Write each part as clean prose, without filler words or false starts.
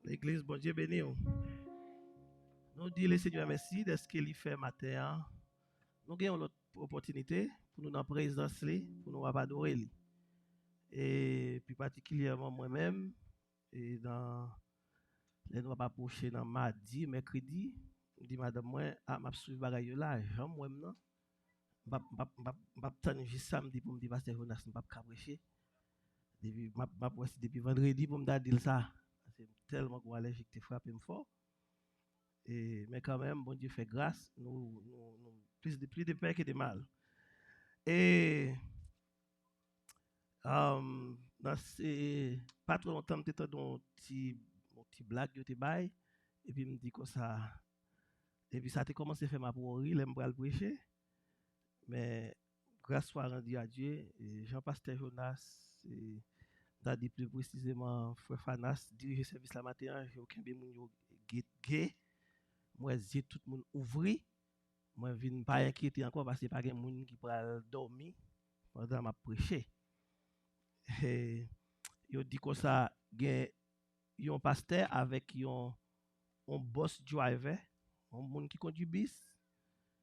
L'église, bon Dieu béni. Nous disons le Seigneur merci de ce qu'il fait matin. Nous avons l'autre opportunité pour nous dans la présence, pour nous adorer. Et plus particulièrement moi-même, et dans les nous pas approcher dans mardi, mercredi, je dis madame moi, m'a suivi bagaille là, Jean moi-même non. M'a tenu juste samedi pour me dire pasteur Jonas, pas prêcher. Depuis vendredi pour me dire ça. C'est tellement qu'on allergique te frappé fort. Mais quand même, bon Dieu fait grâce, plus de peur que de mal. Et pas trop longtemps, j'étais dans mon petit blague, je bail, et puis me dit comme ça, et puis ça a commencé à faire ma pourrie, l'aime pas le prêcher, mais grâce soit rendue à Dieu, et Jean-Pasteur Jonas, t'as dit plus précisément, Frère Fanas, diriger service la matin, j'ai aucun bémoun gay, moi j'ai tout le monde ouvri. Moi, je ne suis pas inquiété encore parce que pas de monde qui peut dormir pendant ma prêcher. Et il dit comme ça, il y a un pasteur avec un boss driver, un monde qui conduit bis,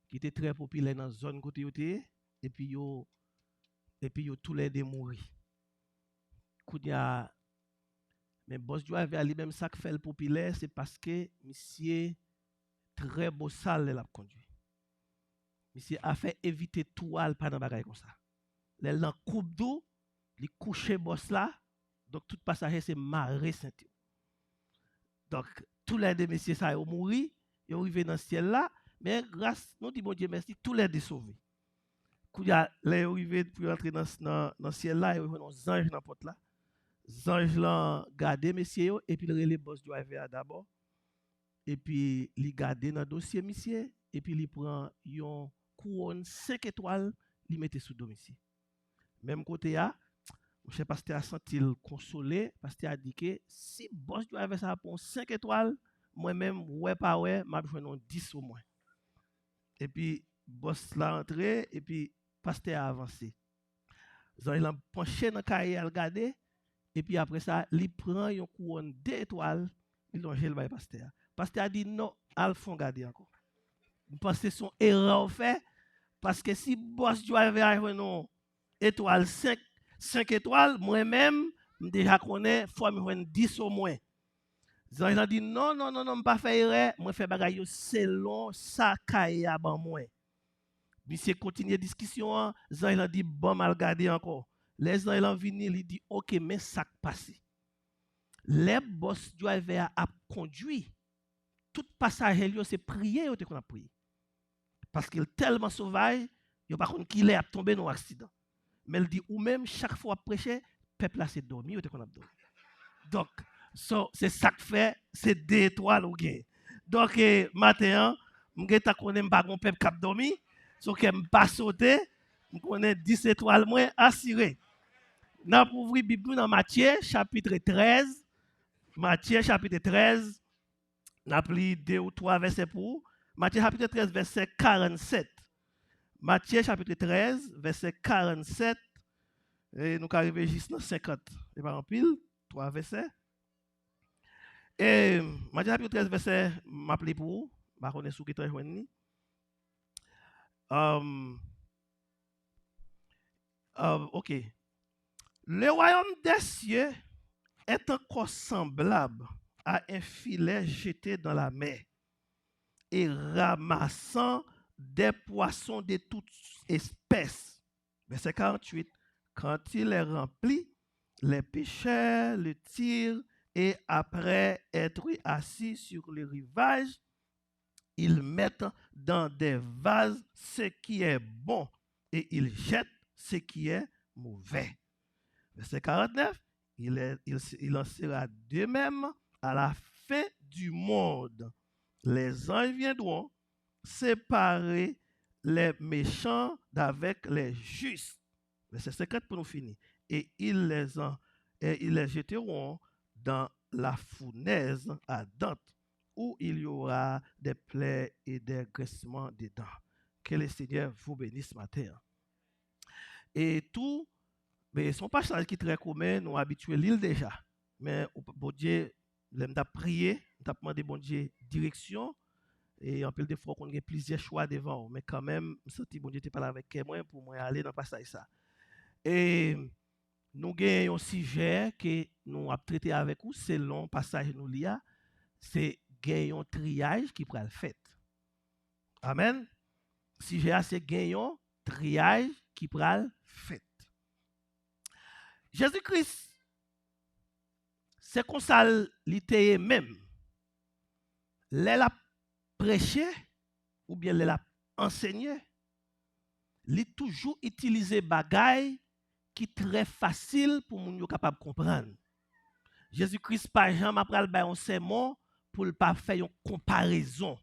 qui était très populaire dans la zone côté côté, et puis yo tous les deux mourir. Mais boss driver lui-même ça qui fait le populaire, c'est parce que monsieur très beau sale l'a conduit. Monsieur a fait éviter toile pendant bagaille comme ça. Les dans coupe d'eau, les coucher boss là, donc tout passager c'est marée saint. Donc tous les deux messieurs ça ont mouru, ils ont arrivé dans le ciel là, mais grâce nous dit bon Dieu merci, tous les deux sauvés. Quand il y a les arrivé pour entrer dans le ciel là, ils ont des anges dans la porte là. Les anges là gardé messieurs et puis le boss du driver d'abord et puis il garde dans le dossier monsieur et puis il prend une couronne 5 étoiles, il mettait sous domicile. Même côté là, je pasteur a senti consolé parce qu'il a dit que si boss doit avoir ça pour 5 étoiles, moi-même, ouais, pas ouais, m'a besoin 10 au moins. Et puis, boss l'a entré, et puis, pasteur a avancé. Il a penché dans le cahier à regarder, et puis après ça, il prend une couronne 2 étoiles, il longe le bail pasteur. Pasteur a dit non, al fond garder encore. Parce que son erreur fait, parce que si boss doit avoir une étoile 5 étoiles, moi-même, déjà connais, il faut me 10 au moins. Ils ont dit non, non, non, non, pas faire erreur, moi fais bagaille selon ça kaya ban moi. Monsieur continue la discussion, ils ont dit bon mal garder encore. Les gens ont venu, ils dit OK, mais ça passe. Les boss driver a conduit tout passager c'est prier ou qu'on a prié. Parce qu'il est tellement sauvage, il pas contre qui est tombé dans un accident. Mais il dit ou même chaque fois prêcher, peuple là c'est dormi ou qu'on a dormi. Donc c'est ça que fait, c'est 2 étoiles ou gain. Donc matin, je connais pas mon peuple qui a dormi, so que me pas sauter, je connais 10 étoiles moins assuré. N'a pour ouvrir Bible dans Matthieu chapitre 13. Matthieu chapitre 13, n'a pris 2 ou 3 versets pour. Matthieu chapitre 13 verset 47. Matthieu chapitre 13 verset 47 et nous arrivons jusqu'à 50. Et par en pile, 3 versets. Et Matthieu chapitre 13 verset m'appelé pour bah connaît sous qui très joindre. OK. Le royaume des cieux est encore semblable à un filet jeté dans la mer et ramassant des poissons de toutes espèces. Verset 48. Quand il est rempli, les pêcheurs le tirent et après être assis sur le rivage, ils mettent dans des vases ce qui est bon et ils jettent ce qui est mauvais. Verset 49, il en sera de même à la fin du monde. Les anges viendront séparer les méchants d'avec les justes. Verset 50 pour nous finir. Et ils les jeteront dans la fournaise ardente où il y aura des plaies et des graissements dedans. Que le Seigneur vous bénisse ce matin. Et tout, mais son passage qui est très commun, nous habitués l'île déjà. Mais bon Dieu, L'aime t'a prié, t'a demandé bon Dieu direction et en pile des fois qu'on a plusieurs choix devant, mais quand même, je senti bon Dieu t'es parlé avec moi pour moi aller dans le passage ça. Et nous avons un sujet que nous avons traité avec vous, c'est long passage nous lia, c'est un triage qui pourra le fait. Amen. Sujet c'est un triage qui pourra le fait. Jésus-Christ, c'est comme ça l'était même. Elle a prêché ou bien elle a enseigné, il toujours utilisé bagaille qui est très facile pour moun yo capable comprendre. Jésus-Christ pas jamais pral bay un sermon pour ne pas faire une comparaison.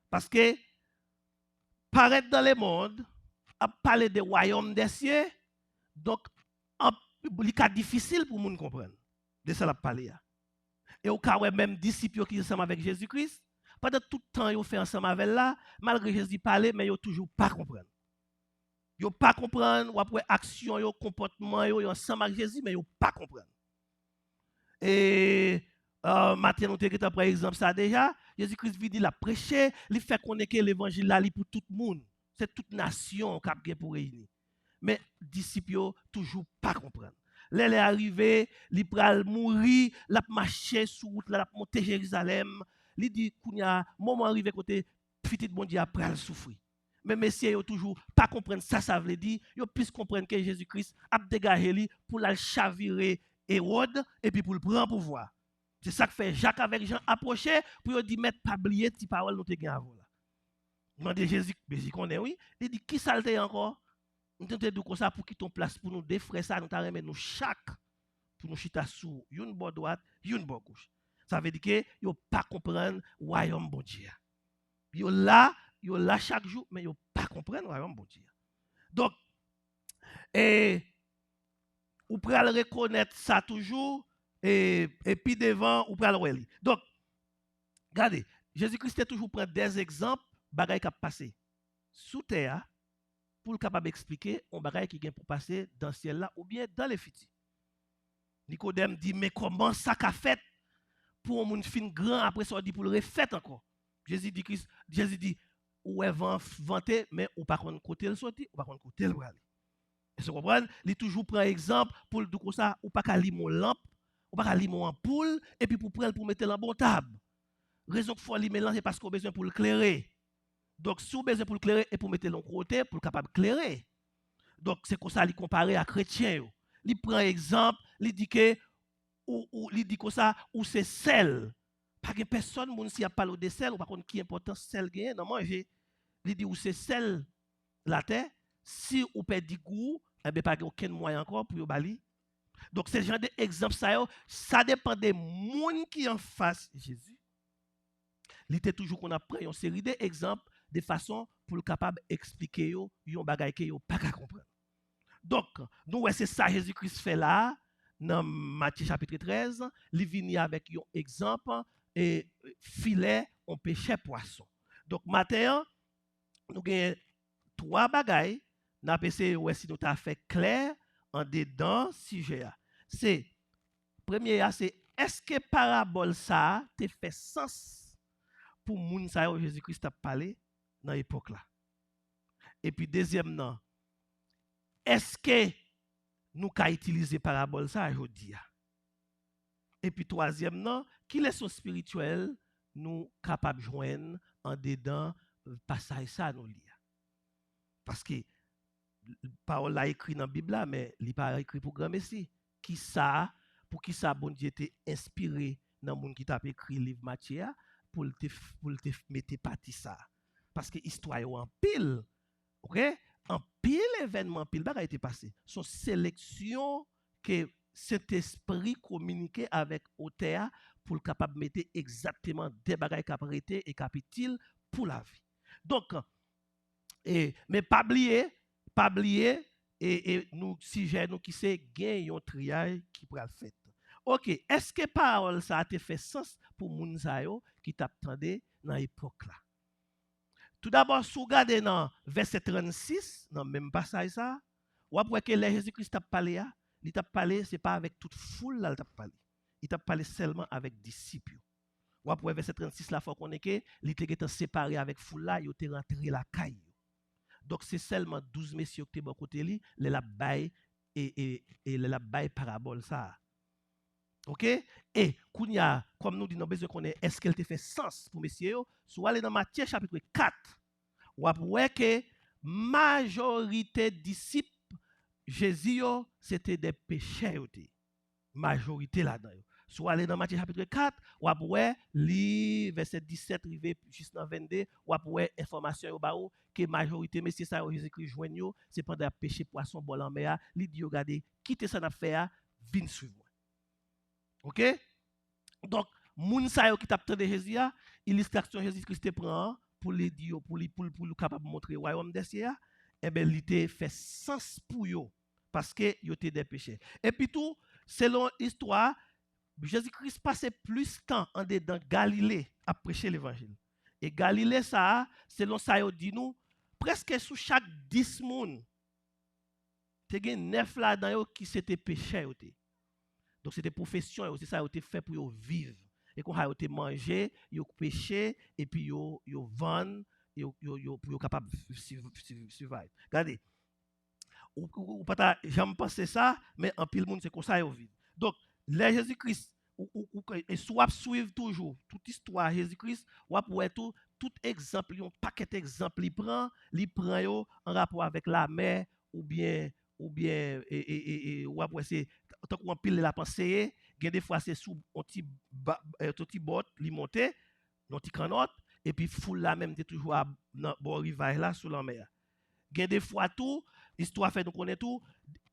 Parce que paraître dans le monde, à parler des royaumes des cieux, donc il est difficile pour moun comprendre. De ça la parler. Et au cas où même disciples qui sont ensemble avec Jésus-Christ, pendant tout le temps ils fait ensemble avec là, malgré Jésus parler mais ils toujours pas comprendre. Ils pas comprendre ou après action, yo comportement yo ensemble avec Jésus mais ils pas comprendre. Et Matthieu nous avons par exemple ça déjà, Jésus-Christ vient dire la prêcher, il fait connaître l'évangile là pour tout le monde. C'est toute nation qui a pour réunir. Mais disciples toujours pas comprendre. Là il est arrivé, il pral mourir, l'a marcher sur route, l'a monter Jérusalem, il dit qu'il y a moment arrivé côté petit bon Dieu après souffrir. Mais messieurs yo toujours pas comprendre ça veut dire, yo plus comprendre que Jésus-Christ a dégagé lui pour la chavirer Hérode et puis pour le prendre pouvoir. C'est ça que fait Jacques avec Jean approcher pour lui dire mettre pas oublier ti parole nous te gen avant là. Demande Jésus, Jésus connaît oui, il dit qui ça le encore? Nous te dit comme ça pour quitter ton place pour nous deux frères ça nous t'a remettre nous chaque pour nous chita sous une bord droite, une bord gauche. Ça veut dire que yo pas comprendre royaume bon Dieu. Yo là chaque jour mais yo pas comprendre royaume bon Dieu. Donc et ou pral reconnaître ça toujours et puis devant ou pral weli. Donc regardez, Jésus-Christ toujours prend des exemples bagaille qui a passé sous terre pour le capable expliquer un bagaille qui vient pour passer dans le ciel là ou bien dans les futurs. Nicodème dit mais comment ça qu'a fait pour un monde fin grand après ça dit pour le refaire encore. Jésus dit ou est vanté mais ou pas contre côté le sorti ou pas contre côté le aller. Et vous comprenez? Il toujours prend exemple pour le dire comme ça ou pas qu'à lire mon lampe, ou pas qu'à lire mon ampoule et puis pour prendre pour mettre la bonne table. Raison qu'il faut lire mélange c'est parce qu'on a besoin pour le clairer. Donc si on a besoin pour le clairer et pour mettre l'autre côté pour capable clairer. Donc c'est comme ça il compare à chrétien. Il prend exemple, il dit que ou il dit comme ça ou c'est sel. Pas que personne moun si a parlé de sel ou par contre qui important sel gagne dans manger. Il dit ou c'est sel la terre si ou perd du goût eh bien pas aucun moyen encore pour bali. Donc c'est genre d'exemple ça dépend des monde qui en face Jésus. Il était toujours qu'on a pris une série d'exemples de façon pour le capable expliquer yo yon bagay que yo pas comprendre. Donc nous c'est ça Jésus-Christ fait là dans Matthieu chapitre 13, il vient avec un exemple et filet on pêchait poisson. Donc matin nous avons trois bagailles n'a pensé ouais si nous t'a fait clair en dedans sujet. C'est premier c'est est-ce que parabole ça te fait sens pour moun sa Jésus-Christ a parlé dans l'époque là. Et puis deuxièmement est-ce que nous ka utiliser parabole ça aujourd'hui? Et puis troisièmement, qui leçon spirituelle nous capable joindre en dedans passage ça nous lire. Parce que parole là écrit dans la Bible là mais il pas écrit pour grand messie. Qui ça pour qui ça bon Dieu était inspiré dans monde qui t'a écrit livre Matthieu pour te mettre partie ça. Parce que histoire en pile. OK? En pile événement, pile bagay été passé. Son sélection que cet esprit communiquait avec auteur pour le capable de mettre exactement des bagages qui apprêté et capitile pour la vie. Donc mais pas oublier et nous sujet nous qui c'est gain un triage qui pourra le faire. OK, est-ce que parole ça a te fait sens pour moun sa yo qui t'attendait dans l'époque là? Tout d'abord, si vous regardez dans verset 36, dans le même passage, ça, ou après que Jésus-Christ t'a parlé, il t'a parlé, ce n'est pas avec toute foule, là, il t'a parlé. il t'a parlé seulement avec disciples. Ou après verset 36 là faut qu'on est que il était séparé avec foule là, il était rentré la caille. Donc c'est seulement 12 messieurs qui étaient bon côté lui, les la bail et les la bail parabole ça. OK? Et kounya comme nous dit nous besoin qu'on est-ce qu'elle te fait sens pour messieurs, soit aller dans Matthieu chapitre 4. Ou après que majorité disciples Jésus c'était des pécheurs. Majorité là-dedans. Soit aller dans Matthieu chapitre 4, ou après li verset 17 rivé jusqu'à 22, ou après information au baou que majorité messieurs ça Jésus-Christ joignent yo, c'est pendant péché poisson bol en mer, li dit regardez, quittez ça n'a fait vinn suivre moi. OK? Donc moun sa yo qui t'a de Jésus a, illustration Jésus-Christ te prend pour les dire pour capable montrer royaume des cieux, et ben li te fait sens pour yo parce que yo te des péchés. Et puis tout selon l'histoire, Jésus-Christ passait plus de temps en dedans Galilée à prêcher l'évangile. Et Galilée, ça, selon ça, il dit nous, presque sous chaque 10 personnes, il y a 9 là-dedans qui s'étaient péchés. Donc c'était profession, c'est ça, ils fait pour vivre. Et quand ils ont mangé, ils ont péché, et puis ils ont vendu, pour être capable de survivre. Regardez, ou pas jamais pensé ça, mais en pile monde c'est comme ça ils vivent. Donc les Jésus-Christ et soit suivre toujours toute histoire Jésus-Christ ou pour tout exemple, un paquet d'exemples il prend yo en rapport avec la mer ou bien ou après c'est tant qu'on pile la pensée, des fois c'est sous un petit bot li monter, un petit canotte et puis foule la même toujours à bon rivage là sous la mer. Des fois tout histoire fait nous connaît tout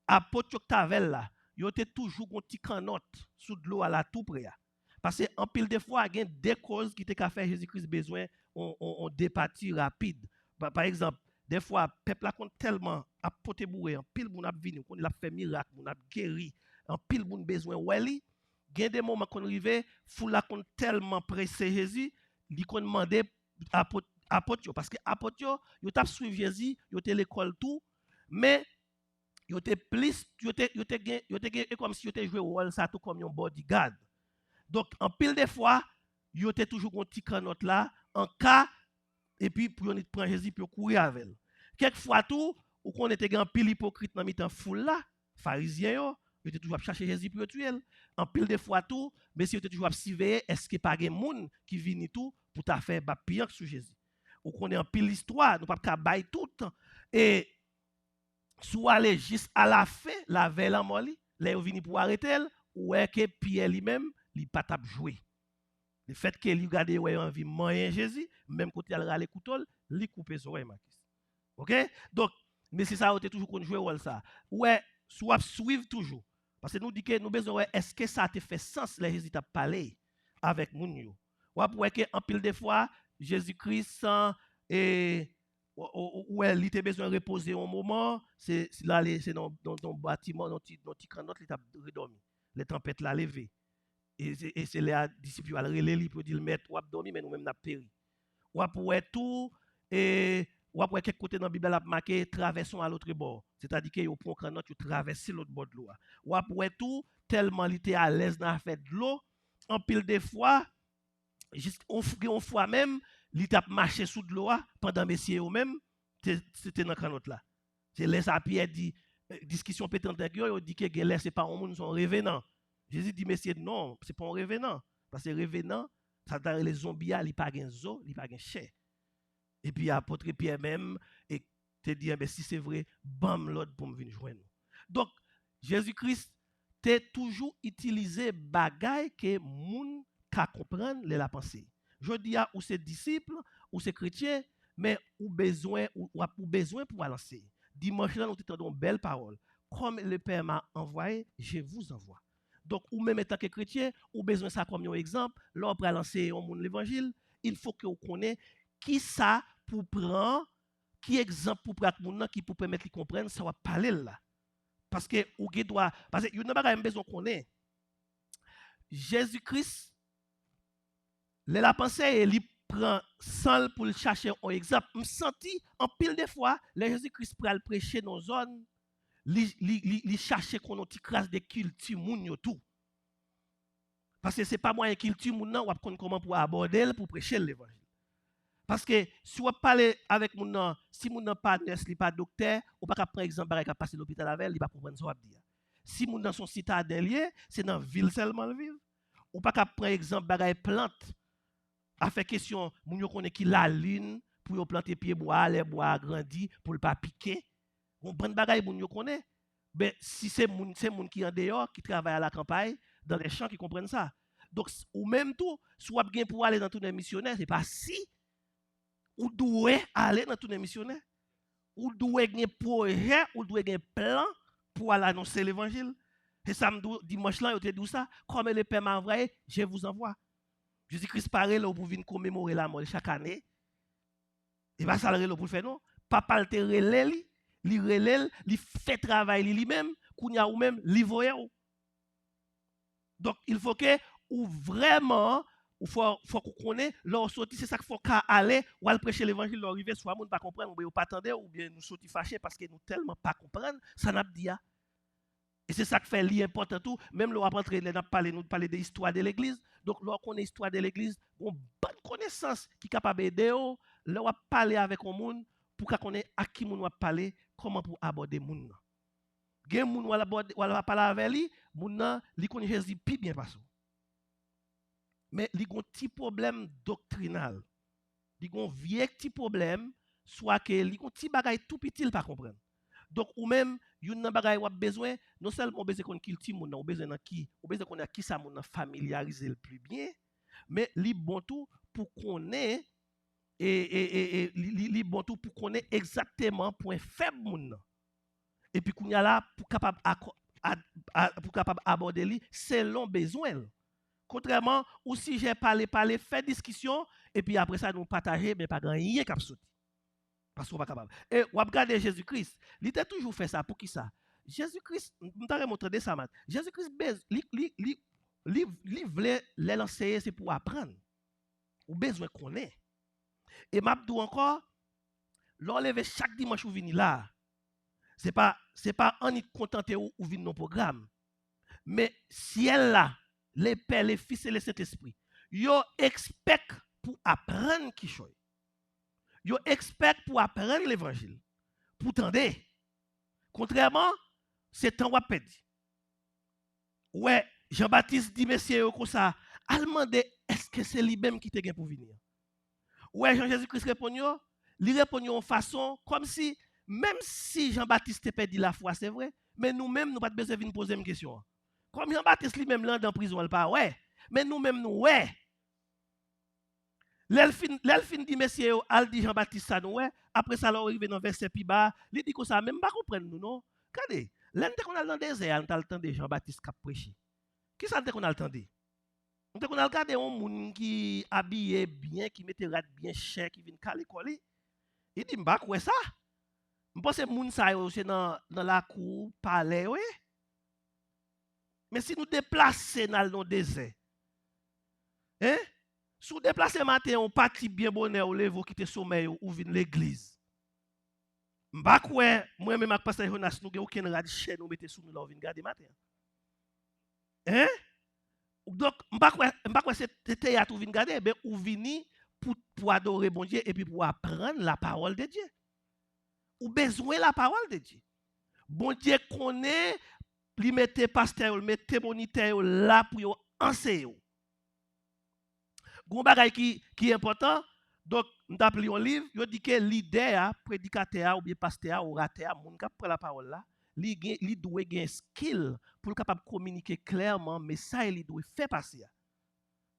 apôtre Tavel là yo était toujours un petit canotte sous de l'eau à la tout près parce que en pile des fois il y a des causes qui te fait Jésus-Christ besoin on départi rapide par exemple des fois peuple a compte tellement apôtre bourré en pile moun a vinn on a fait miracle on a guéri en pile moun besoin weli il y a des moments qu'on arrivé foule la compte tellement pressé Jésus il qu'on demander apôtre parce que apôtre yo t'a suivre Jésus yo te l'école tout mais yo te plus yo te comme si yo te joué rôle ça tout comme un bodyguard donc en pile des fois yo te toujours un petit canotte là en cas et puis pour on prend Jésus pour courir avec elle quelquefois tout ou qu'on était en pile hypocrite dans mitan foule là pharisien yo était toujours chercher Jésus pour tuer en pile des fois tout mais si yo te toujours surveiller est-ce que pas gen moun qui vient tout pour ta faire pire sur Jésus ou qu'on est en pile histoire nous pas ka bail tout et soit aller juste à la fin, la veille en molli, là il vient pour arrêter elle, ou est que Pierre lui-même, il pas tap jouer. Le fait que lui regarde ouais envie moyen Jésus, même quand il a le couteau, il coupe ses oreilles Marcus. OK? Donc mais c'est ça on est toujours qu'on jouer rôle ça. Ouais, soit suivre toujours. Parce que nous dit que nous besoin est-ce que ça te fait sens les Jésus t'a parlé avec moun yo. Ou que en pile des fois Jésus-Christ et où il était besoin de reposer un moment, c'est là c'est dans le bâtiment, dans petit canotte, il a redormi. Les tempêtes l'a levé. Et c'est les disciples à relé pour dire maître ou dormi mais nous même n'a péri. Ou après tout et ou après quelque côté dans la Bible a marqué traversons à l'autre bord. C'est-à-dire que yo prend canotte, tu traverser l'autre bord de l'eau. Ou après tout tellement il était à l'aise dans faire de l'eau, en pile des fois juste on fois même il t'a marché sous de l'eau pendant messieurs eux même c'était dans canotte là c'est laisse à Pierre dit discussion pétante il dit que laisse c'est pas un monde sont revenant Jésus dit messieurs non c'est pas un revenant parce que revenant ça dans les zombies il pas gain zo il pas gain chair et puis apôtre Pierre même et te dit mais si c'est vrai bam l'autre pour me venir joindre donc Jésus-Christ t'a toujours utilisé bagaille que moun ka comprendre la pensée. Je dis à ou c'est disciples ou c'est chrétiens mais ou besoin ou besoin pour lancer. Dimanche là nous t'entendons belle parole. Comme le Père m'a envoyé, je vous envoie. Donc ou même étant que chrétien ou besoin ça comme un exemple, là pour lancer au monde l'évangile, il faut que vous connaissez qui ça pour prendre qui exemple pour prendre monde qui pour permettre de comprendre ça va parler là. Parce que ou doit parce que il n'a pas besoin connaître Jésus-Christ la pensée il prend sans pour chercher un exemple me senti en pile des fois les Jésus-Christ pour aller prêcher dans zone li chercher qu'on petit crasse de culture moun yo tout Parce que ce n'est pas moyen qu'il tue moun nan, ou apprendre comment pour aborder pour prêcher l'évangile. Parce que si on parle avec moun nan, si moun nan pas nurse, li pas docteur, ou pas prendre exemple bagay ka passer l'hôpital avec, il pas comprendre ça ou dire. Si moun nan son citadin, c'est dans ville seulement le vivre. Ou pas prendre exemple bagay plante. A fait question moun yo connaît qui la lune pour yo planter pied bois, les bois grandi pour le pas piquer. On prend bagay moun yo connaît. Ben si c'est moun qui en dehors qui travaille à la campagne dans les champs qui comprennent ça. Donc ou même tout soit bien pour aller dans tournée missionnaire, c'est pas si ou doit aller dans tournée missionnaire. Ou doit gagner projet, ou doit gagner plan pour aller annoncer l'évangile. Et samedi dimanche là, yo te dit ça, comme le Père m'a envoyé, je vous envoie. Jésus-Christ parle là pour venir commémorer la mort chaque année. Et pas ça le pour faire non, papa te relève li fait travail lui-même, kounya ou même li voye ou. Donc il faut que ou vraiment ou faut qu'on connaisse leur sorti c'est ça qu'il faut qu'à aller ou aller prêcher l'évangile leur arriver soit monde pas comprendre ou pas attendre ou bien nous sorti fâché parce que nous tellement pas comprendre ça n'a dit. Et c'est ça qui fait l'important tout même le rentrer nous parler de l'histoire de l'église donc leur connaît l'histoire de l'église on bonne connaissance qui capable aider leur parler avec un monde pour qu'on connaisse à qui moun va parler comment pour aborder moun. Gen moun wala parler avec lui, moun nan li connaît Jésus pi bien passé. Mais li gon petit problème doctrinal. Li gon vieux petit problème soit que li gon petit bagay tout petit pas comprendre. Donc ou même yon nan bagay ou besoin non seulement besoin qu'on kill ti moun nan, ou besoin nan qui, ou besoin qu'on a qui ça moun nan familiariser le plus bien, mais li bon tout pour connaître et li bon tout pour connaître exactement point faible moun nan. Et puis qu'on y a là pour capable aborder lui selon besoin. Contrairement ou si j'ai parlé fait discussion et puis après ça nous partager mais pas rien cap sauter. Parce qu'on pas capable. Et on regarder Jésus-Christ, il était toujours fait ça pour qui ça? Jésus-Christ, nous t'avons montré ça mat. Jésus-Christ li voulait l'enseigner c'est pour apprendre. Ou besoin qu'on ait. Et m'abdou encore l'enlever chaque dimanche ou venir là. C'est pas en y contenter ou vinn nos programmes. Mais ciel là, les pères, les fils et les Saint-Esprit, yo expect pour apprendre qui chose. Yo expect pour apprendre l'évangile. Pour tendre. Contrairement, c'est temps ou perdre. Ouais, Jean-Baptiste dit messieurs comme ça, al demander est-ce que c'est lui-même qui te gain pour venir. Ouais, Jean-Jésus-Christ répond yo, il répond en façon comme si même si Jean-Baptiste perdu la foi, c'est vrai, mais nous-mêmes, nous pas besoin de poser une question. Comme Jean-Baptiste lui-même là dans prison, il pas ouais, mais nous-mêmes nous ouais. L'elfin dit messieurs, al dit Jean-Baptiste ça nous ouais, après ça là arrive dans verset plus bas, il dit que ça même pas comprendre nous non. Regardez, l'un qu'on a dans le désert, on a le temps de Jean-Baptiste qui a prêché. Qui ça qu'on a le temps de? On a regardé un monde qui habillé bien, qui mettait rat bien cher, qui vient caler coller. Il dit m'pas quoi ça? Je pense que moun sa yo c'est dans la cour palais oui. Mais si nous déplacer dans le désert. Hein? Si nous déplacer matin on parti bien bonheur ou levo quitter sommeil ou vinn l'église. M'pa quoi moi même ak pasteur Jonas nous gen aucun rad chaîne nous mettre sous nous là vinn garder matin. Hein? Donc m'pa quoi c'est théâtre ou vinn garder ben ou vini pour adorer bon Dieu et puis pour apprendre la parole de Dieu. Ou besoin la parole de Dieu. Bon Dieu connaît, lui mettez pasteur, mettez moniteur là pour enseigner. Gon bagay qui est important, donc nous appelons un livre, il dit que leader, prédicateur ou bien pasteur ou orateur, moun k'ap prend la parole là, li doit gagner skill pour capable communiquer clairement message li doit faire passer.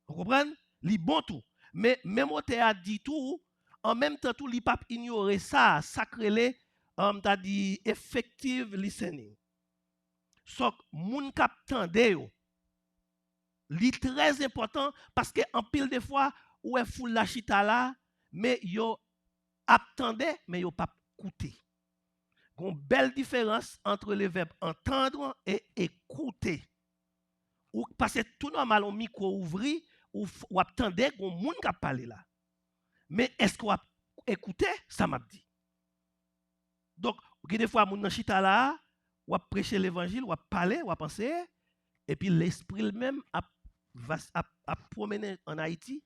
Vous comprenez? Li bon tout. Mais même auteur dit tout en même temps, tout li pas ignorer ça, sacré t'a dit effective listening. So, moun kap tande yo, li très important parce que en pile de fois, ou est fou la chita là, mais yo attendé, mais yo pas écouté. Gon belle différence entre le verbe entendre et écouter. Ou parce que tout normal, on micro ouvri, ou attendé, gon moun kap parler là. Mais est-ce qu'on a écouté? Ça m'a dit. Donc, des fois, moun nan chita là, ou a prêcher l'évangile, ou a parler, ou a penser, et puis l'esprit même a à promener en Haïti,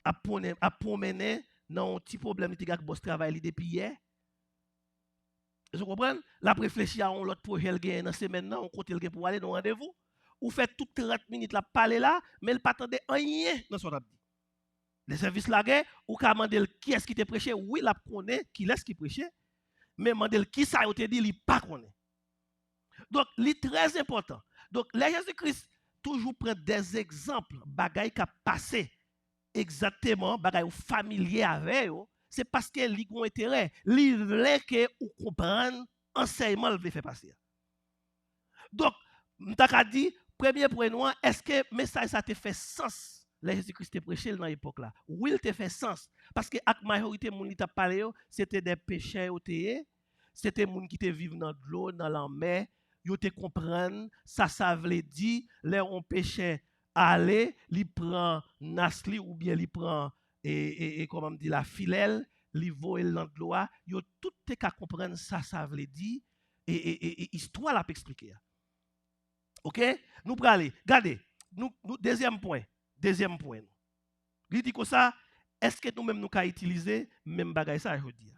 à promener dans un petit problème qui boss travail depuis hier. Vous comprenez? La réfléchir à l'autre projet dans la semaine, on compte pour aller dans rendez-vous. Ou fait tout 30 minutes la parler là, mais il pas attendre rien dans son dit. Les services là, ou ka mandel qui est-ce qui te prêché? Oui, la connaît, qui est-ce qui prêché? Mais mandel qui ça te dit, il pas connaît. Donc, c'est très important. Donc, le Jésus-Christ toujours prend des exemples, bagaille qui a passé exactement, bagaille familier avec eux. C'est parce que li gon intérêt, li voulait que ou comprendre enseignement le fait passer. Donc, m'ta dit premier point, est-ce que le message ça te fait sens? Le Jésus-Christ te prêché dans l'époque là. Oui, il te fait sens parce que la majorité moun li t'a parlé, c'était des pécheurs c'était moun qui te vivent dans l'eau, dans la mer, yo te comprendre ça veut dire les on péché aller, li prend nasli ou bien li prend et comment me dit la filelle, li voel dans l'eau, yo tout te ka comprendre ça veut dire et histoire l'a expliquer. OK? Nous prenons aller. Regardez, nous deuxième point. Il dit que ça, est-ce que nous-mêmes nous pouvons utiliser même bagage ça aujourd'hui?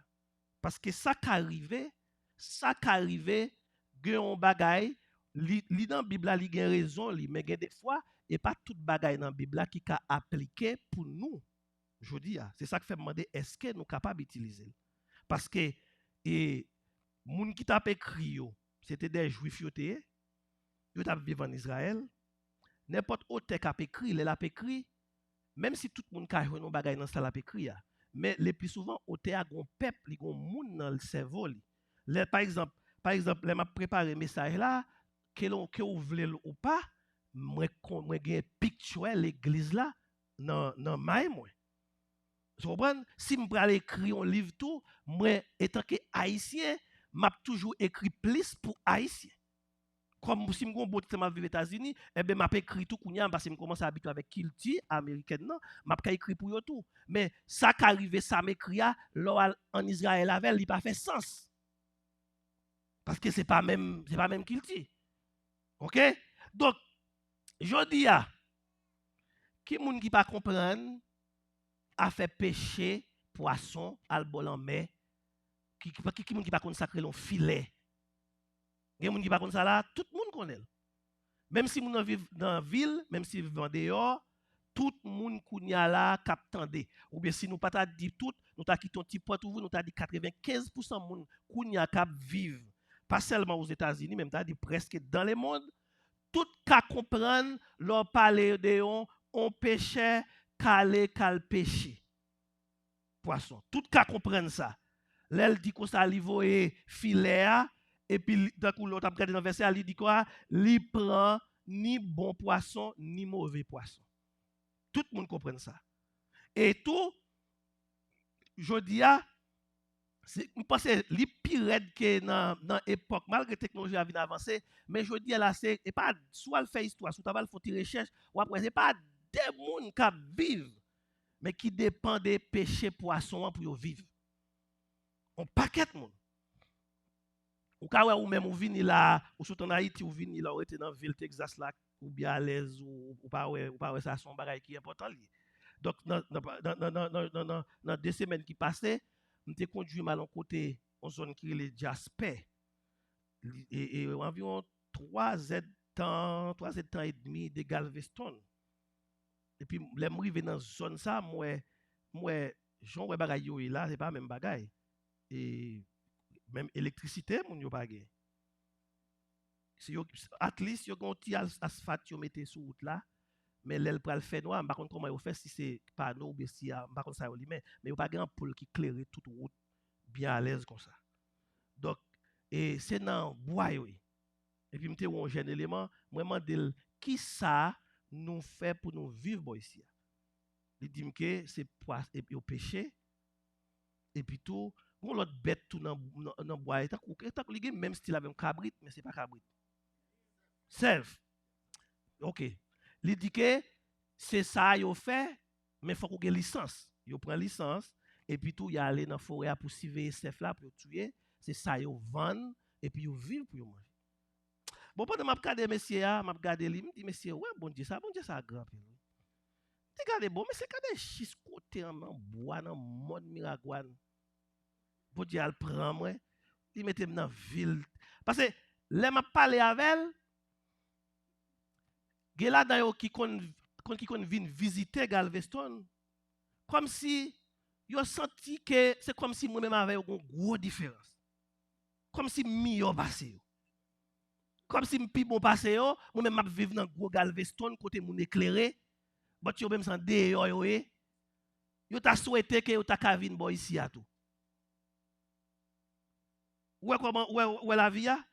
Parce que ça qui arrive, un bagage, li dans la Bible, il y a raison, mais des fois, et pas tout bagage dans la Bible qui a appliqué pour nous. Je dis, c'est ça qui fait demander, est-ce que nous sommes capables d'utiliser? Parce que, les gens qui t'a écrit, c'était des juifs, ils t'a vécu en Israël. N'importe où qui a écrit, il a écrit, même si tout le monde a joué nos bagages dans ça, il a écrit. Mais le plus souvent, au théâtre, un peuple, il y a un monde dans le cerveau. Par exemple, je m'a préparé un message là, que vous voulez ou pas, moi j'ai un picture l'église là, dans maille moi. Vous comprenez? Si je peux écrire un livre tout, moi, étant que haïtien, m'a toujours écrit plus pour haïtien. Comme si je suis vivre aux États-Unis, eh bien, je écrit tout parce que je commence à habituer avec culture américaine, je écrit pour eux tout. Mais ça qui arrive, ça m'écrit en Israël avec, il n'a pas fait sens. Parce que ce n'est pas même culture. OK? Donc, je dis à qui moun qui pas comprendre a fait péché poisson al bol en mer, qui moun qui pas consacrer le filet. Il y a des gens qui ne connaissent pas ça là, tout le monde connaît. Même si nous vivons dans la ville, même si nous vivons dehors, tout le monde qui est là captandé. Ou bien si nous pas dit tout, nous avons quitté un petit point nous avons dit 95% de monde qui est cap vivre. Pas seulement aux États-Unis, même dit presque dans le monde, tout cas comprendre leur parler de on péché calé cal péché. Poisson. Tout cas comprendre ça. L'elle dit qu'on ça livoé filet et puis d'un coup l'autre après dans verset il dit quoi? Li prend ni bon poisson ni mauvais poisson. Tout le monde comprend ça. Et tout je dis c'est je pense li pire que dans époque malgré technologie a vient avancer mais je dis là c'est et pas soit le fait histoire soit va faire des recherches ou après c'est pas des monde qui vivent mais qui dépend des péchés poissons pour vivre. On paquet de monde. Ou ka ou même ou vini là, ou sont en Haïti ou vini là, ou était dans ville Texas là, ou bien à l'aise ou pas ça son bagage qui est important li. Donc dans 2 semaines qui passaient, m'était conduit mal en côté en zone qui est le Jasper. Et environ 3 temps et demi de Galveston. Et puis les m'rivé dans zone ça, moi Jean ouais bagay yo là, c'est pas même bagay. Et même électricité moun yo pa gen. Si yo at least yo gon ti asphalte yo mette sur route là, mais l'el pral fait noir, par contre comment yo fait si c'est panneau ou bien si par contre ça yo li mais yo pa gen ampoule qui éclaire toute route bien à l'aise comme ça. Donc et c'est dans bois yo. Et puis m'te un jeune élément, moi mandel qui ça nous fait pour nous vivre ici. Il dit que c'est au péché et puis tout on l'autre bête tout dans bois et même style avec un cabrit mais c'est pas cabrit. Serve. OK. Il dit que c'est ça yo fait mais faut qu'on ait licence. Yo prend licence et puis tout y aller dans forêt pour surveiller chef là pour tuer, c'est ça yo vendre et puis yo vivre pour yo manger. Bon, pendant m'a regardé monsieur, m'a regardé lui, me dit monsieur, ouais, bon Dieu ça grand. Regardez, bon, mais c'est quand des chis côté en bois, dans monde miragouane. Bon Dieu, elle prend moi, il mettait dans ville. Parce que, là, m'a parlé avec elle, il y a là d'ailleurs qui vient visiter Galveston, comme si, yo senti que c'est comme si moi-même avait une grosse différence. Comme si mieux passé. Comme si pi bon passé, moi-même m'a vivre dans gros Galveston, côté mon éclairé, but yo même sans dehors yo t'a souhaité que yo t'a kavine boy ici à tout. Ouais comment ouais la vie a?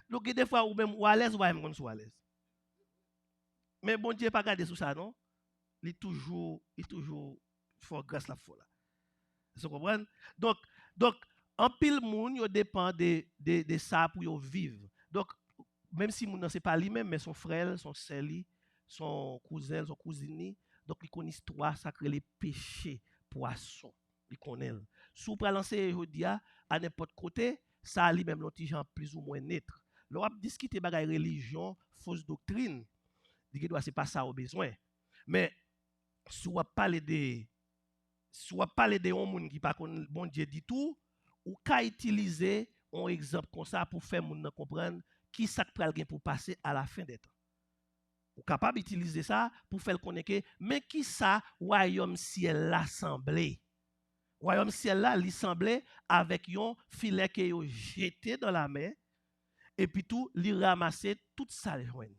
Donc des fois ou même ou à l'aise ou même qu'on soit à l'aise. Mais bon Dieu pas garder sous ça non? Il toujours fort grâce la foi là. Vous comprenez? Donc en pile moun yo dépend de ça pour yo vivre. Donc même si moun c'est pas lui-même mais son frère, son sœur, son cousin, son cousine, donc il connaît histoire sacrée les péchés poisson, il connaît. Sous pour lancer jodi à n'importe côté, ça lui même l'autre gens plus ou moins net. L'on a discuté bagay religion, fausse doctrine, dit que c'est pas ça au besoin. Mais soit parler de un monde qui pas bon Dieu dit tout ou ka utiliser un exemple comme ça pour faire moun comprendre qui ça pral gen pour passer à la fin des temps. Ou capable d'utiliser ça pour faire connaître que mais qui ça royaume ciel l'assemblée. Royaume ciel là l'assemblée avec un filet que yo jeté dans la mer et puis tout li ramasser tout ça le joindre.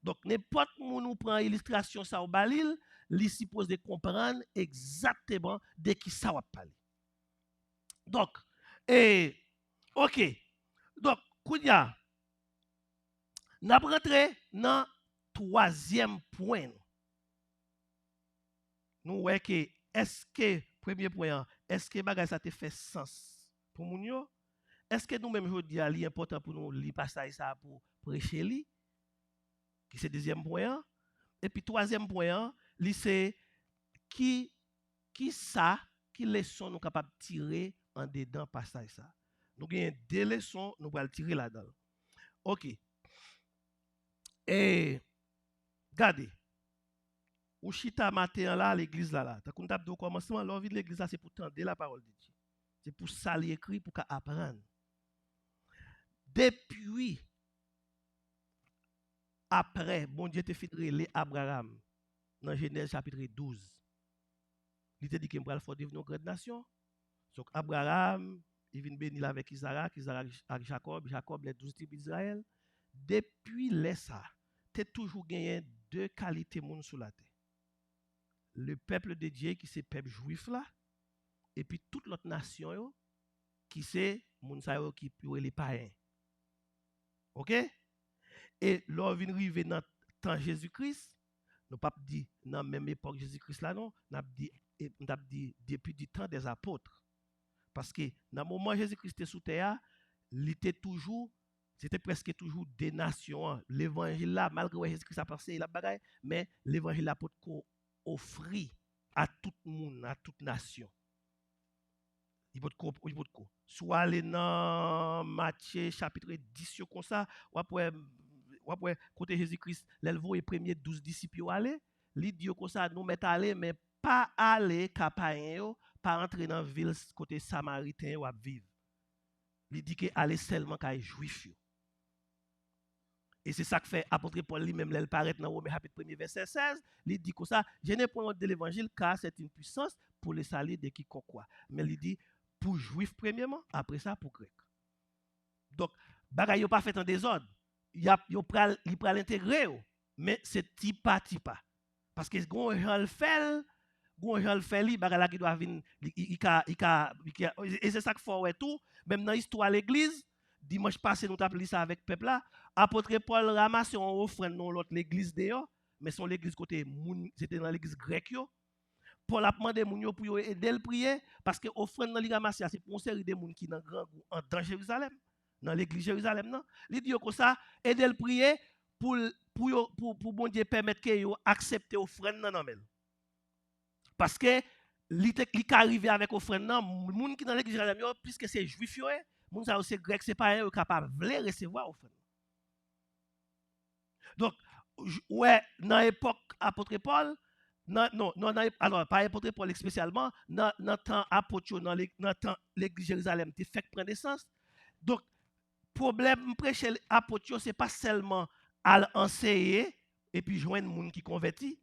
Donc n'importe moun nous prend illustration ça au balil, li suppose de comprendre exactement de qui ça va parler. Donc OK. Donc kounya n'a rentré dans troisième point. Nous voyons que est-ce que premier point, est-ce que bagay ça te fait sens pour moun yo? Est-ce que nous même jodi a li important pour nous li passer ça pour prêcher li? Qui c'est deuxième point. Et puis troisième point, li c'est qui ça, qui leçon nous capable tirer en dedans passage ça. Nous avons deux leçons, nous allons tirer là-dedans. OK. Et regardez. Ou chita matin là l'église là. T'as qu'on tape au commencement, l'envie de l'église là c'est pour tendre la parole de Dieu. C'est pour ça l'écrit pour apprendre. Depuis après, bon Dieu te fit relé Abraham dans Genèse chapitre 12. Il te dit qu'il va faire devenir une grande nation. Donc Abraham, il vient bénir avec Isaac, Isaac avec Jacob, Jacob les 12 tribus d'Israël. Depuis ça, tu as toujours gagné deux qualités moun sur la terre. Le peuple de Dieu qui c'est peuple juif là et puis toute l'autre nation yo, qui c'est moun sa yo qui pour les païens. OK? Et lors vient arriver dans temps Jésus-Christ, nous pas dit dans même époque Jésus-Christ là non, n'a dit depuis du temps des apôtres. Parce que dans le moment où Jésus-Christ était sous terre, c'était presque toujours des nations. L'évangile là, malgré que Jésus-Christ a passé la bagaille, mais l'évangile là peut offrir à tout le monde, à toute nation. Il peut soit aller dans Matthieu chapitre 10 comme ça, ou après côté Jésus-Christ, l'éleveur et premier 12 disciples aller, il dit comme ça nous mettre aller mais pas aller capayen pas entrer dans ville côté samaritain ou à vivre. Il dit que aller seulement quand juif. Et c'est ça que fait apôtre Paul lui-même il paraît dans Romains chapitre 1 verset 16, il dit comme ça, je n'ai point honte de l'évangile car c'est une puissance pour le salut de quiconque quoi. Mais il dit pour juif premièrement, après ça pour grec. Donc bagay yo pas fait en désordre. Il pral l'intégrer mais c'est tipa. Parce que gon Jean le fait li bagay la qui doit venir et c'est ça qu'il faut ouais tout même dans l'histoire de l'église dimanche passé nous t'appelé ça avec peuple là apôtre Paul ramasse une offrande dans l'autre l'église d'ailleurs mais son l'église côté c'était dans l'église grecque yo Paul a demandé moun yo pour aider le prier parce que offrande dans li ramasse c'est pour une série de moun qui dans grand dans Jérusalem dans l'église Jérusalem non il dit comme ça aider le prier pour bon Dieu permettre que yo accepter offrande nan nan parce que li arrivé avec offrande nan moun qui dans l'église Jérusalem puisque c'est juif yo moun ça c'est grec c'est pas eux capable de recevoir offrande Donc, ouais, dans l'époque apôtre Paul, alors pas apôtre Paul spécialement, dans le temps apôtre, dans le temps l'église Jérusalem, tu fait prendre naissance. Donc, problème prêcher apôtre, c'est pas seulement à l'enseigner et puis joindre monde qui convertit,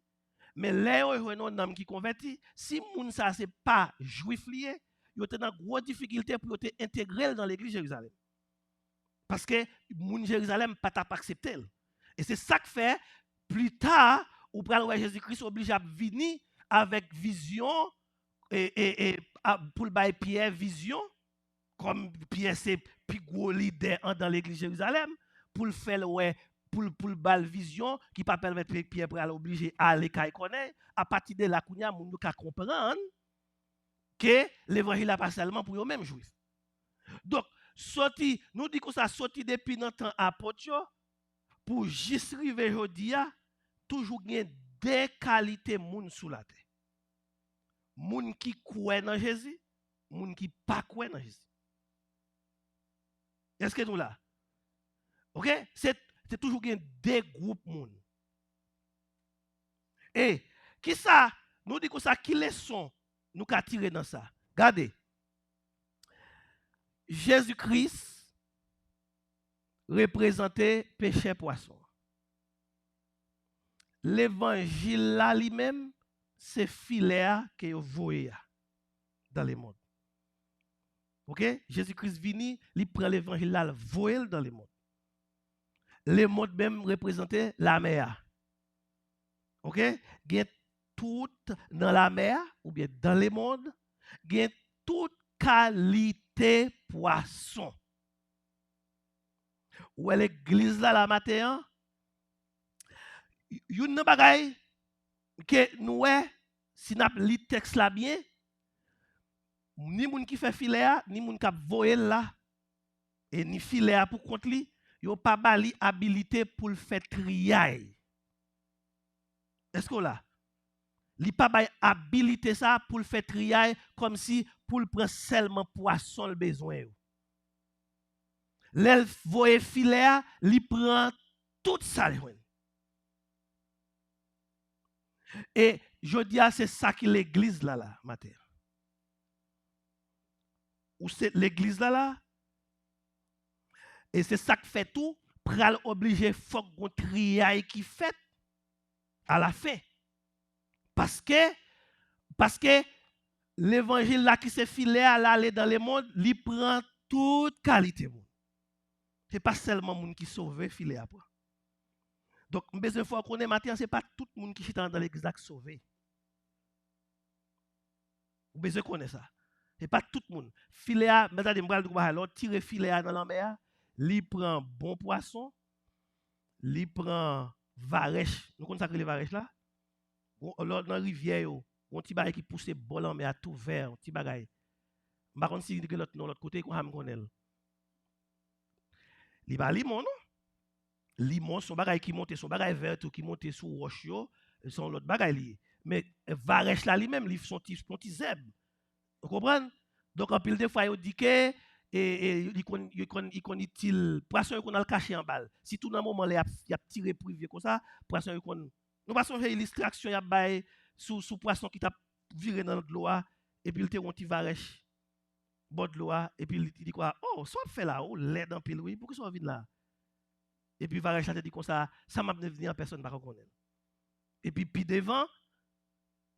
mais là où un homme qui convertit, si moun ça c'est pas juif lié, il y a une grosse difficulté pour intégrer dans l'église Jérusalem. Parce que moun Jérusalem pas t'a accepté. Et c'est ça que fait plus tard ou pral Jésus-Christ obligé à venir avec vision et pour le bail Pierre vision comme Pierre c'est plus gros leader dans l'église Jérusalem pour le faire ouais pour le bal vision qui pas permettre Pierre pour aller obligé à aller connaître à partir de là kounya moun nous ka comprendre que l'évangile n'est pas seulement pour eux mêmes juifs. Donc sorti nous dit que ça sorti depuis dans temps apôtre pour juste arriver aujourd'hui toujours gain des qualités moun sous la terre. Moun qui croit dans Jésus, moun qui pas croit dans Jésus. Est-ce que nous là? OK? C'est toujours des groupes moun. Et qui ça nous dit que ça qui leçon nous qu'a tiré dans ça. Regardez. Jésus-Christ représentait péché poisson. L'évangile là lui-même c'est filet que vous voyez dans le monde. OK? Jésus-Christ vini, il prend l'évangile là, le voile dans le monde. Le monde même représentait la mer. OK? Il y a tout dans la mer ou bien dans le monde, il y a toute qualité poisson. Ou l'église là la matin, une bagaille que nous si n'a li texte là bien, ni moun qui fait filet ni moun qui voye là et ni filet pour compte li, yo pas bali habilité pour le faire triaille. Est-ce que là li pas bay habilité ça pour le faire triaille comme si pour le prendre seulement poisson le besoin. L'el voye filet, li prend tout ça. Et je dis c'est ça qui l'église là matin. Ou c'est l'église là et c'est ça qui fait tout pral obligé faut qu'on triaille qui fait à la fin. Parce que l'évangile là qui se filé à l'aller dans le monde, il prend toute qualité. C'est pas seulement moun qui sauve filé après. Donc besoin faut qu'on ait matin c'est pas tout le monde qui est dans l'église qui sauvé. Vous besoin connaître ça. C'est pas tout le monde. Filet à, maintenant, tirer filet dans la mer, il prend bon poisson, il prend varèche. Nous connaissons ça que les varèches là? Dans la rivière, on petit bagay qui pousse bol en mer tout vert, petit bagay. Par contre, si que l'autre côté, qu'on connaît. Il va limon, non? Limon, son bagay qui monte, son bagay vert qui monte sous roche, son l'autre bagay lié. Mais varèche là lui-même, il son petit zèbre. Vous comprenez? Donc, en pile de fois, il dit que il utile poisson qu'on a le caché en balle. Si tout dans moment il y a tiré privé comme ça, poisson qu'on nous passons faire l'illustration il y a bail sous poisson qui t'a viré dans l'eau et puis il te un petit varèche bord de l'eau et puis il dit quoi? Oh, ça fait là, oh lait dans pile oui, pourquoi ça vient là? Et puis varèche là te dit comme ça m'a venu en personne pas reconnaître. Et puis devant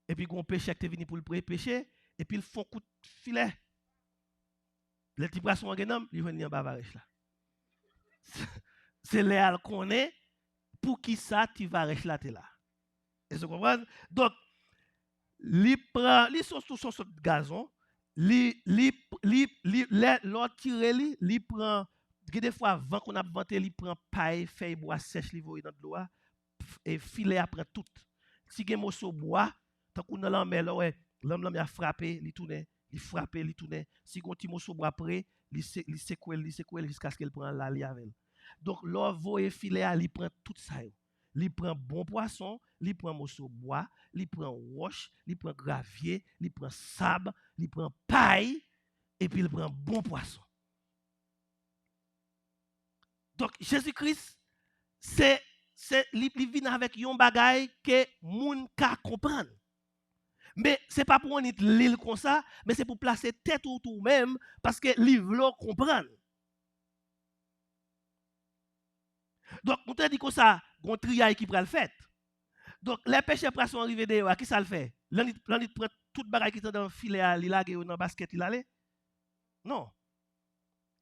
et puis gon pêcheur qui est venu pour le pêcher et puis ils font coup de filet. Les petits poissons en genom, ils viennent en bavarèche là. C'est léal qu'on est pour qui ça tu varèche là t'es là. Et vous comprenez? Donc li prend li sont sous son gazon, l'autre tire li prend des fois avant qu'on a vanté li prend paille, feuille bois sèche li voye dans de l'eau et filet après tout. Si gen morceau bois, tant qu'on dans la mer là ouais, l'homme a frappé, li tourner il frappe, il tourne. Si on petit morceau après, il secoue jusqu'à ce qu'il prend la li avec. Donc, l'envoi et filet, il prend tout ça. Il prend bon poisson, il prend morceau bois, il prend roche, il prend gravier, il prend sable, il prend paille, et puis il prend bon poisson. Donc, Jésus-Christ, c'est c'est li vient avec yon bagay que moun ka comprendre. Mais c'est pas pour on lire comme ça, mais c'est pour placer tête ou tout même parce que livre comprendre. Donc on te dit comme ça, gon triaille qui pral fait. Donc les pêcheurs sont arrivés dehors, qui ça le fait? L'on prend toute bagay qui est dans le filet, il lage dans basket, il allait? Non.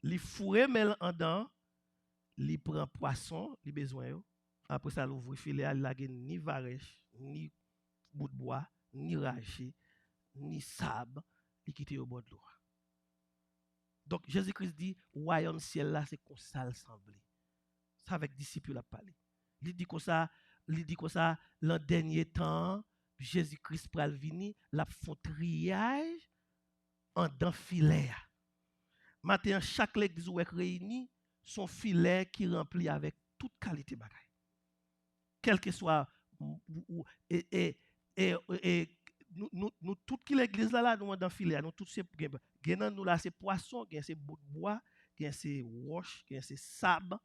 Il fourre mais en dedans, il prend poisson, il besoin yo. Après ça, il ouvre le filet, il lage ni varech, ni bout de bois, ni raché, ni sable, il quitte au bord de l'eau. Donc Jésus-Christ dit, royaume ciel là, c'est comme ça le semble. Ça avec disciples a parlé. Il dit comme ça, le dernier temps, Jésus-Christ pral venir, la font triage en dans filet. Maintenant, chaque église où est réunie, son filet qui remplit avec toute qualité bagaille. Quel que soit nous toute l'église là nous dans filet, nous tous ces nous là c'est poisson, c'est bout de bois, c'est roche, c'est sable.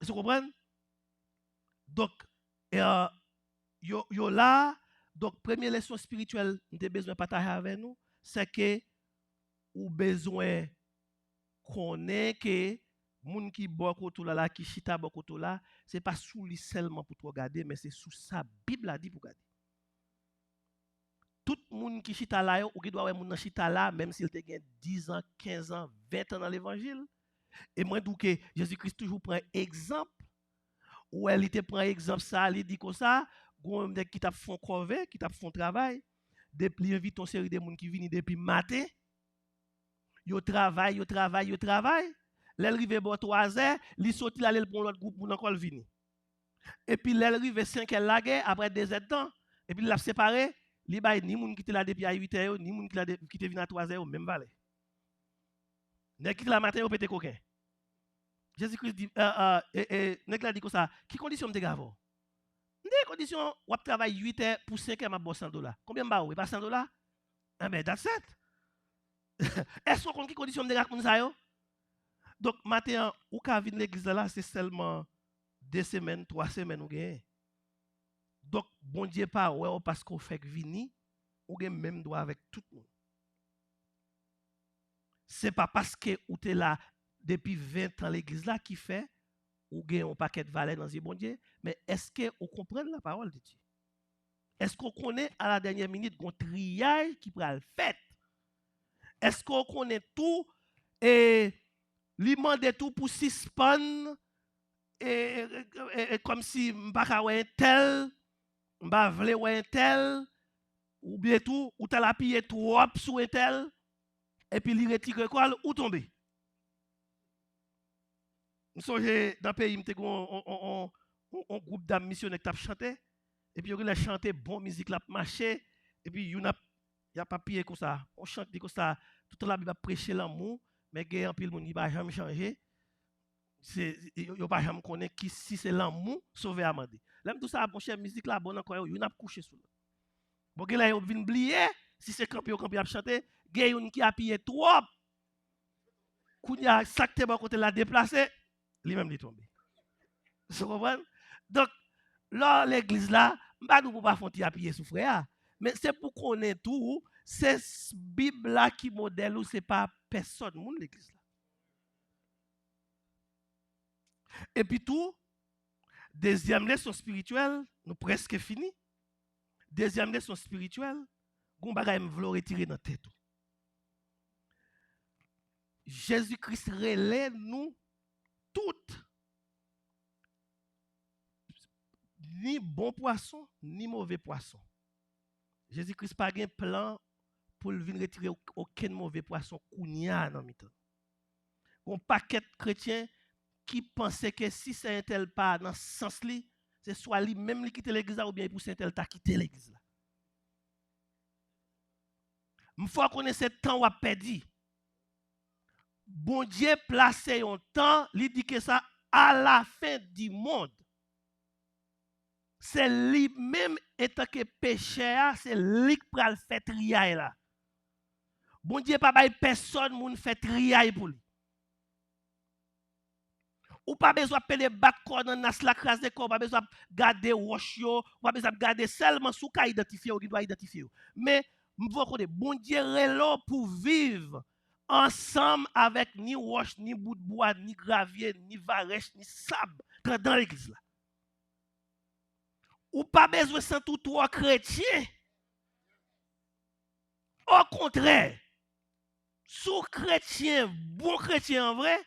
Vous comprenez? Donc yo là, donc première leçon spirituelle nous avons besoin de partager avec nous, c'est que ou besoin connaître que moun qui boit là qui chita boit là, c'est pas sous lui seulement pour te regarder, mais c'est sous sa Bible a dit pour regarder. Tout moun qui chita là ou qui doit avoir moun chita là même s'il te gagne 10 ans, 15 ans, 20 ans dans l'évangile. Et moi dis que Jésus-Christ toujours prend exemple ou elle te prend exemple ça, il dit comme ça, gon qui t'a font corvée, qui t'a font travail, depuis invite une série de moun qui viennent depuis matin. Yo travail. L'arrivé bon 3 heures, li sorti là pour l'autre groupe pour encore venir. Et puis l'arrivé 5 heures lagué après 2 heures de temps et puis il l'a séparé, li bay ni moun qui était là depuis à 8 heures, ni moun qui était venu à 3 heures même valet. Nèg qui la matin au pété coquin. Jésus-Christ dit nèg la dit comme ça, qui condition me gavo? Des conditions ou travail 8 heures pour 5 heures m'a bo $100. Combien m'a ou pas $100? Ah ben that's it. Est-ce qu'on qui condition me gavo ça yo? Donc, matin, ou ka vin l'église là, c'est seulement 2 semaines, 3 semaines ou gagne. Donc, bon Dieu pas ouais parce qu'on fait vini, ou gagne même droit avec tout le monde. C'est pas parce que ou t'es là depuis 20 ans l'église là qui fait ou gagne un paquet de valeur dans le bon Dieu, mais est-ce que vous comprenez la parole de Dieu? Est-ce qu'on connaît à la dernière minute un triage qui prend le fait? Est-ce qu'on connaît tout et lui demande tout pour suspendre et comme si m'pa ouais tel m'pa vle ouais tel ou bien tout ou t'as la piller trop sur tel et puis il retire quoi ou tomber. Nous sommes dans le pays m'te un groupe d'âmes missionnaires qui chanté et puis il a chanté bon musique la marché et puis il y a pas piller comme ça on chante comme ça toute la Bible prêcher l'amour mais il y a un pile monde qui va jamais changer. Yo pas jamais connaît qui si c'est l'amour sauver Amandé. Là tout ça bon cher musique là bon encore yo n'a couché sous. Bon là yo vinn oublier si c'est campi a chanter, gayon qui a pillé trop. Kounya sakte bon côté la déplacer, lui-même il tomber. Vous comprenez? Donc là l'église là, pas nous pour pas font appuyer sous frère, mais c'est pour connaître tout, c'est Bible là qui modèle ou c'est pas personne moun l'église là. Et puis tout, deuxième leçon spirituelle, nous presque fini. Deuxième leçon spirituelle, gon bagay me vlo retirer dans tête. Jésus-Christ relève nous toutes ni bon poisson ni mauvais poisson. Jésus-Christ pas un plan pour venir retirer aucun mauvais poisson kounya dans mi-temps. Un paquet de chrétiens qui pensait que si c'est un tel pas dans ce sens-là, c'est soit lui même qui quitte l'église ou bien pour un tel ta quitter l'église. Il faut connaître ce temps où a perdu. Bon Dieu placé un temps, il dit que ça à la fin du monde. C'est lui-même étant que pécheur, c'est lui qui va le faire trier là. Bon Dieu pas bail personne moun fait trier pour lui. Ou pas besoin de payer battre corps dans nas la craser corps, pas besoin de garder wash yo, pas besoin de garder seulement sous ka identifier ou qui doit identifier. Mais m'voit connait bon Dieu relo pour vivre ensemble avec ni wash, ni bout de bois, ni gravier, ni varech, ni sable dans l'église là. Ou pas besoin sans tout toi chrétien. Au contraire, sous chrétien, bon chrétien en vrai,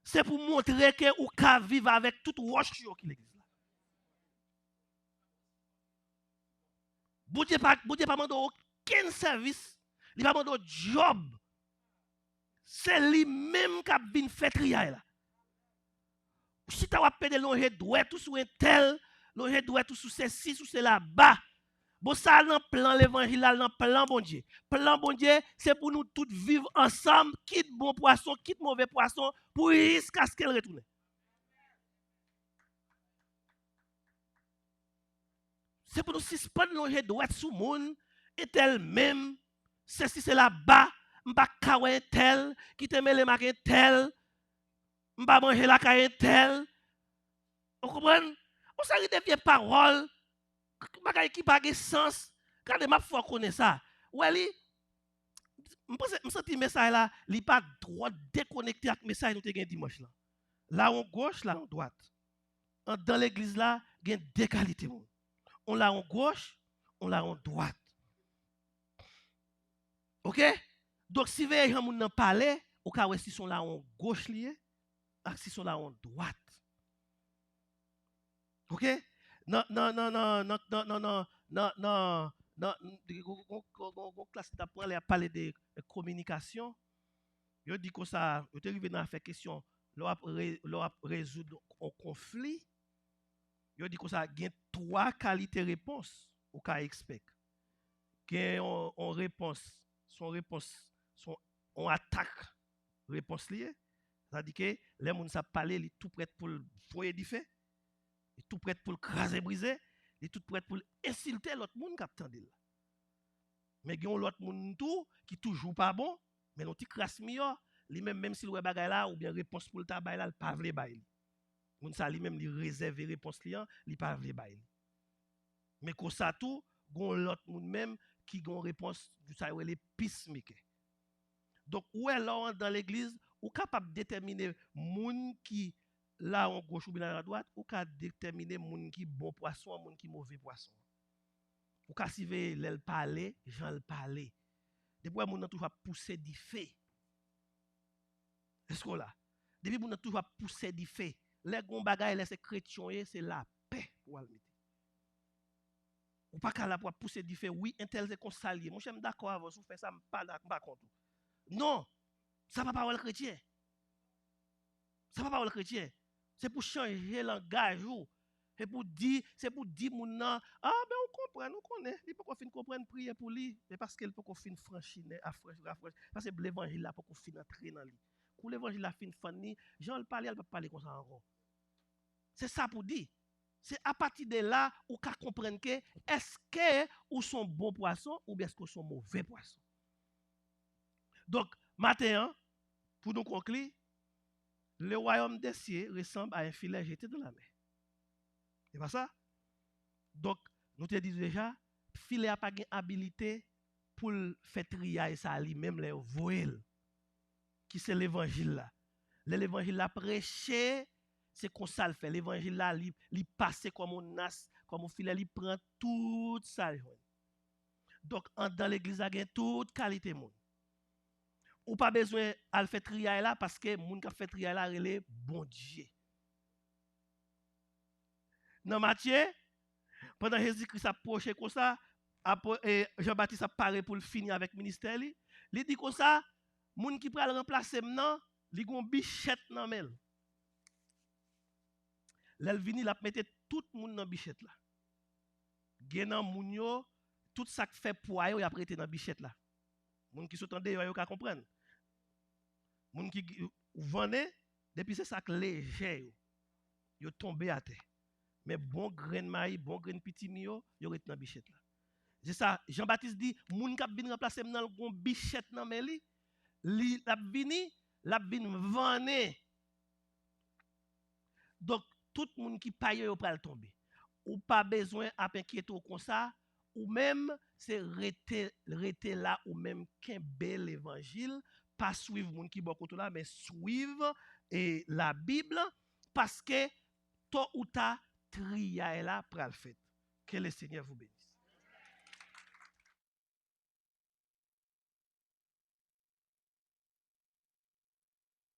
c'est pour montrer que ou ka vivre avec toute roche qui l'église. Bon Dieu pas demandé aucun service, il pas demandé job. C'est lui-même qui a bien fait trier là. Si tu as pédé l'ongé droit tout sur un tel, l'ongé droit tout sur ceci, sur cela bas. Bon ça dans plan l'évangile là, dans plan bon Dieu. Plan bon Dieu, c'est pour nous tous vivre ensemble, quitte bon poisson, quitte mauvais poisson, pour jusqu'à ce qu'elle retourne. C'est pour nous suspendre l'ongé droit sous monde et tel même, ceci c'est là-bas, m'pa kawe tel, qui te mêle ma tel, m'pa manger la kaye tel. Vous comprenez? On s'arrête de vieilles paroles, qui n'a pas de sens. Quand je faut connaître ça, ouais, je sens que le message là, il n'est pas droit déconnecté avec le message que nous avons dimanche là. Là en gauche, là en droite. Dans l'église là, il y a deux qualités. On l'a en gauche, on l'a en droite. OK? Donc si vous avez un monde parler, au cas où si sont là en gauche lié, si sont là en droite. OK? Non, non, non, non, non, non, non, non, non, non, non, classe d'apprendre à parler de communication. Je dis que ça, je suis arrivé dans la question, l'on résoudre un conflit. Je dis que ça, il y a trois qualités de réponse au cas expect. Il y a une réponse, son attaque, réponse liée. C'est-à-dire que les gens savent parler, ils sont tout prêts pour le foyer du fait. Il est tout prêt pour le craser, briser. Il est tout prêt pour insulter l'autre monde qui a attendu. Mais il y a l'autre monde tout qui toujours pas bon, mais l'on ti crasse meilleur, même s'il ouais bagay là ou bien réponse pour le tabac là, il pas vle bail. Moun ça lui même li réserve réponse client, il pas vle bail. Mais comme ça tout, gon l'autre monde même qui gon réponse du ça les peacemaker. Donc où est là dans l'église, ou capable déterminer moun qui là en gauche ou bien à droite, ou ka déterminer moun qui bon poisson, moun qui mauvais poisson. Ou ka si ve l'el parler, Jean le parler. Depuis moun nan toujours pousser du fait. Est-ce que là? Depuis moun nan toujours pousser du fait. Les gon bagay les chrétien c'est la paix pour le mettre. Ou pas ka la pour pousser du fait, oui, intel c'est consalier. Moi j'aime d'accord avec vous faire ça pas contre. Non, ça va pas le chrétien. Ça va pas le chrétien. C'est pour changer le langage. C'est pour dire moun nan, ah ben on comprend, on connaît. Il peut qu'on fin comprendre prier pour lui, mais parce qu'il peut qu'on fin franchir parce que l'évangile là pour qu'on fin entrer dans lui. Pour l'évangile là fin fini, Jean le parler, elle peut parler comme ça encore. C'est ça pour dire. C'est à partir de là où qu'on comprendre que est-ce que ou sont bons poissons ou bien est-ce que sont mauvais poissons. Donc matin, pour nous conclure, le royaume des cieux ressemble à un filet jeté dans la mer. C'est pas ça? Donc, nous te disons déjà, filet n'a pas d'habilité pour faire trier ça lui-même, les voyelles, qui c'est l'évangile là. L'évangile là prêché, c'est qu'on ça le fait. L'évangile là, il passe comme un as, comme un filet, il prend tout ça. Donc, dans l'église, il y a toute qualité monde. Ou pas besoin de faire trier là parce que moun qui fait trier là relé bon Dieu. Dans Matthieu, pendant Jésus-Christ a approché comme ça, Jean-Baptiste a parlé pour le finir avec le ministère, il dit comme ça, moun qui pral remplacer maintenant, li gon bichette nan mel. L'el vini la mette tout moun nan bichette là. Genan moun yo, tout ça fait poids yo y a prêté dans bichette là. Moun qui s'entendait yo ka comprendre. Moun qui vende depuis c'est ça léger yo tombé à terre. Mais bon grain de maïs, bon grain de petit mio, yo rete dans bichette là. C'est ça, Jean-Baptiste dit, moun k'ap vinn remplacer dans gon bichette nan meli, li la vini vane. Donc, tout le monde qui paye, il va tomber. Ou pas besoin d'inquiéter comme ça, ou même, c'est rester là, ou même qu'un bel évangile, pas suivre les gens qui sont là, mais suivre la Bible, parce que tôt ou tard, trier là pour le fait. Que le Seigneur vous bénisse.